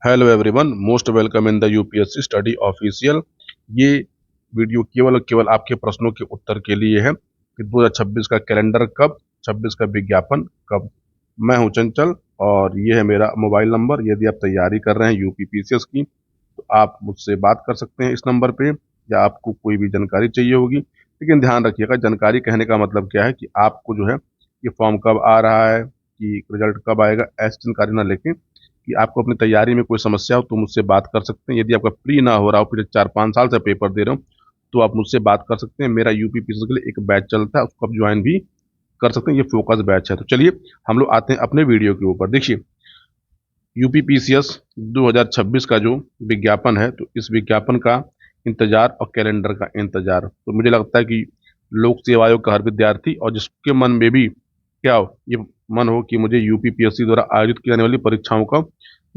Hello everyone, most welcome in the UPSC study official. ये video केवल और केवल आपके प्रश्नों के उत्तर के लिए है कि 2026 का कैलेंडर कब, 26 का विज्ञापन कब। मैं हूं चंचल और ये है मेरा मोबाइल नंबर। यदि आप तैयारी कर रहे हैं यूपी पीसीएस की तो आप मुझसे बात कर सकते हैं इस नंबर पे, या आपको कोई भी जानकारी चाहिए होगी। लेकिन ध्यान रखिएगा, जानकारी कहने का मतलब क्या है कि आपको जो है ये फॉर्म कब आ रहा है, कि रिजल्ट कब आएगा, ऐसी जानकारी ना लेके कि आपको अपनी तैयारी में कोई समस्या हो तो मुझसे बात कर सकते हैं। यदि आपका प्री ना हो रहा हो, पिछले 4-5 साल से पेपर दे रहे हो, तो आप मुझसे बात कर सकते हैं। मेरा यूपी पीसीएस के लिए एक बैच चलता है, उसको आप ज्वाइन भी कर सकते हैं। ये फोकस बैच है। तो चलिए हम लोग आते हैं अपने वीडियो के ऊपर। देखिए, यूपी पीसीएस 2026 का जो विज्ञापन है, तो इस विज्ञापन का इंतजार और कैलेंडर का इंतजार, तो मुझे लगता है कि लोक सेवा आयोग का हर विद्यार्थी और जिसके मन में भी क्या हो, ये मन हो कि मुझे यूपी पीएससी द्वारा आयोजित की जाने वाली परीक्षाओं का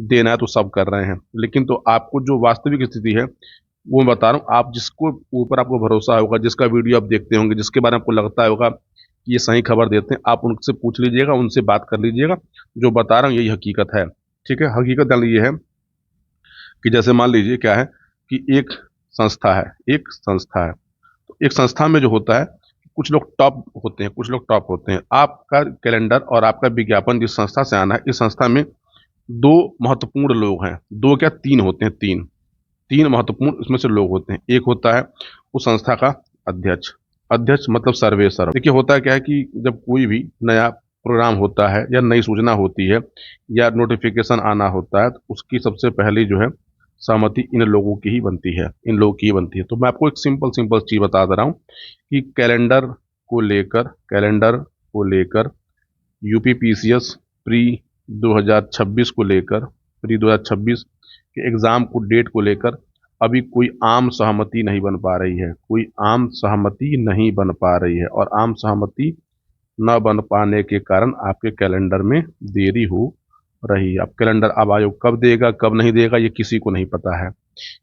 देना है, तो सब कर रहे हैं। लेकिन तो आपको जो वास्तविक स्थिति है वो मैं बता रहा हूँ। आप जिसको ऊपर आपको भरोसा होगा, जिसका वीडियो आप देखते होंगे, जिसके बारे में आपको लगता होगा कि ये सही खबर देते हैं, आप उनसे पूछ लीजिएगा, उनसे बात कर लीजिएगा। जो बता रहा हूँ यही हकीकत है। ठीक है, हकीकत डाल ये है कि जैसे मान लीजिए क्या है कि एक संस्था है, एक संस्था है। तो एक संस्था में जो होता है, कुछ लोग टॉप होते हैं, कुछ लोग टॉप होते हैं। आपका कैलेंडर और आपका विज्ञापन जिस संस्था से आना है, इस संस्था में दो महत्वपूर्ण लोग हैं। दो क्या, तीन होते हैं। तीन तीन महत्वपूर्ण इसमें से लोग होते हैं। एक होता है उस संस्था का अध्यक्ष। अध्यक्ष मतलब सर्वेसर। देखिए, होता है क्या है कि जब कोई भी नया प्रोग्राम होता है या नई सूचना होती है या नोटिफिकेशन आना होता है, तो उसकी सबसे पहले जो है सहमति इन लोगों की ही बनती है, इन लोगों की ही बनती है। तो मैं आपको एक सिंपल सिंपल चीज बता दे रहा हूँ कि कैलेंडर को लेकर यूपी पीसीएस प्री 2026 को लेकर, प्री 2026 के एग्जाम को डेट को लेकर अभी कोई आम सहमति नहीं बन पा रही है। कोई आम सहमति नहीं बन पा रही है, और आम सहमति न बन पाने के कारण आपके कैलेंडर में देरी हो रही है। अब कैलेंडर अब आयोग कब देगा, कब नहीं देगा, ये किसी को नहीं पता है।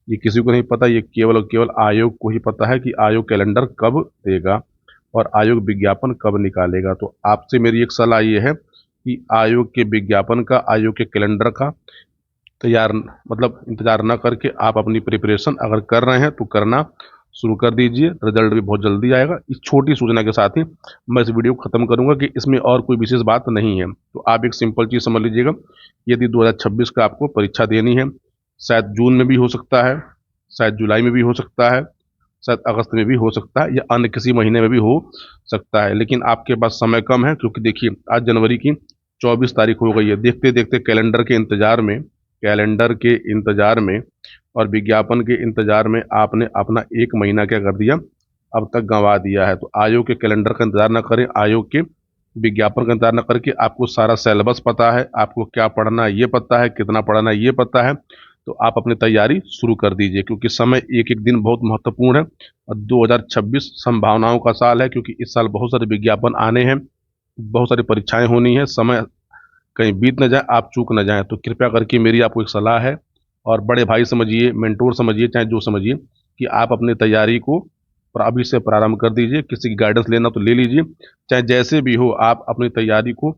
ये किसी को नहीं पता। ये केवल और केवल आयोग को ही पता है कि आयोग कैलेंडर कब देगा और आयोग विज्ञापन कब निकालेगा। तो आपसे मेरी एक सलाह ये है कि आयोग के विज्ञापन का, आयोग के कैलेंडर का तैयार मतलब इंतजार न करके आप अपनी प्रिपरेशन अगर कर रहे हैं तो करना शुरू कर दीजिए। रिजल्ट भी बहुत जल्दी आएगा। इस छोटी सूचना के साथ ही मैं इस वीडियो को खत्म करूंगा कि इसमें और कोई विशेष बात नहीं है। तो आप एक सिंपल चीज समझ लीजिएगा, यदि 2026 का आपको परीक्षा देनी है, शायद जून में भी हो सकता है, शायद जुलाई में भी हो सकता है, शायद अगस्त में भी हो सकता है, या अन्य किसी महीने में भी हो सकता है। लेकिन आपके पास समय कम है, क्योंकि देखिए आज जनवरी की 24 तारीख हो गई है। देखते देखते कैलेंडर के इंतजार में और विज्ञापन के इंतजार में आपने अपना 1 महीना क्या कर दिया, अब तक गंवा दिया है। तो आयोग के कैलेंडर का इंतजार न करें, आयोग के विज्ञापन का इंतजार न करके आपको सारा सिलेबस पता है, आपको क्या पढ़ना है ये पता है, कितना पढ़ना है ये पता है, तो आप अपनी तैयारी शुरू कर दीजिए। क्योंकि समय एक एक दिन बहुत महत्वपूर्ण है, और 2026 संभावनाओं का साल है, क्योंकि इस साल बहुत सारे विज्ञापन आने हैं, बहुत सारी परीक्षाएं होनी है। समय कहीं बीत न जाए, आप चूक न जाए। तो कृपया करके मेरी आपको एक सलाह है, और बड़े भाई समझिए, मेंटोर समझिए, चाहे जो समझिए, कि आप अपनी तैयारी को अभी से प्रारंभ कर दीजिए। किसी की गाइडेंस लेना तो ले लीजिए, चाहे जैसे भी हो, आप अपनी तैयारी को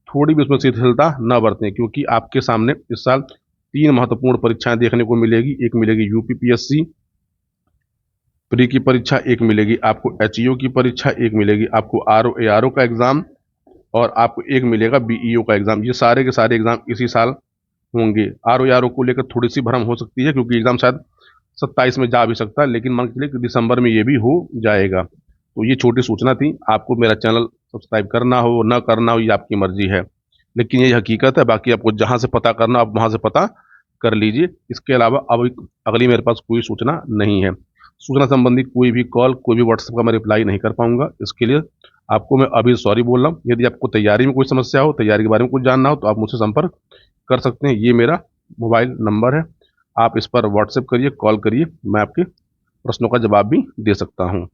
थोड़ी भी उसमें शिथिलता न बरतें। क्योंकि आपके सामने इस साल 3 महत्वपूर्ण परीक्षाएं देखने को मिलेगी। एक मिलेगी यूपी पीएससी प्री की परीक्षा, एक मिलेगी आपको एचईओ की परीक्षा, एक मिलेगी आपको आरओ एआरओ का एग्जाम, और आपको एक मिलेगा बीईओ का एग्जाम। ये सारे के सारे एग्जाम इसी साल होंगे। आरओ एआरओ को लेकर थोड़ी सी भ्रम हो सकती है, क्योंकि एग्जाम शायद 27 में जा भी सकता है, लेकिन मान के चलिए कि दिसंबर में ये भी हो जाएगा। तो ये छोटी सूचना थी। आपको मेरा चैनल सब्सक्राइब करना हो ना करना हो, ये आपकी मर्जी है, लेकिन ये हकीकत है। बाकी आपको जहां से पता करना आप वहां से पता कर लीजिए। इसके अलावा अब अगली मेरे पास कोई सूचना नहीं है। सूचना संबंधी कोई भी कॉल, कोई भी व्हाट्सएप का मैं रिप्लाई नहीं कर पाऊंगा। इसके लिए आपको मैं अभी सॉरी बोल रहा हूँ। यदि आपको तैयारी में कोई समस्या हो, तैयारी के बारे में कुछ जानना हो, तो आप मुझसे संपर्क कर सकते हैं। ये मेरा मोबाइल नंबर है, आप इस पर व्हाट्सएप करिए, कॉल करिए, मैं आपके प्रश्नों का जवाब भी दे सकता हूँ।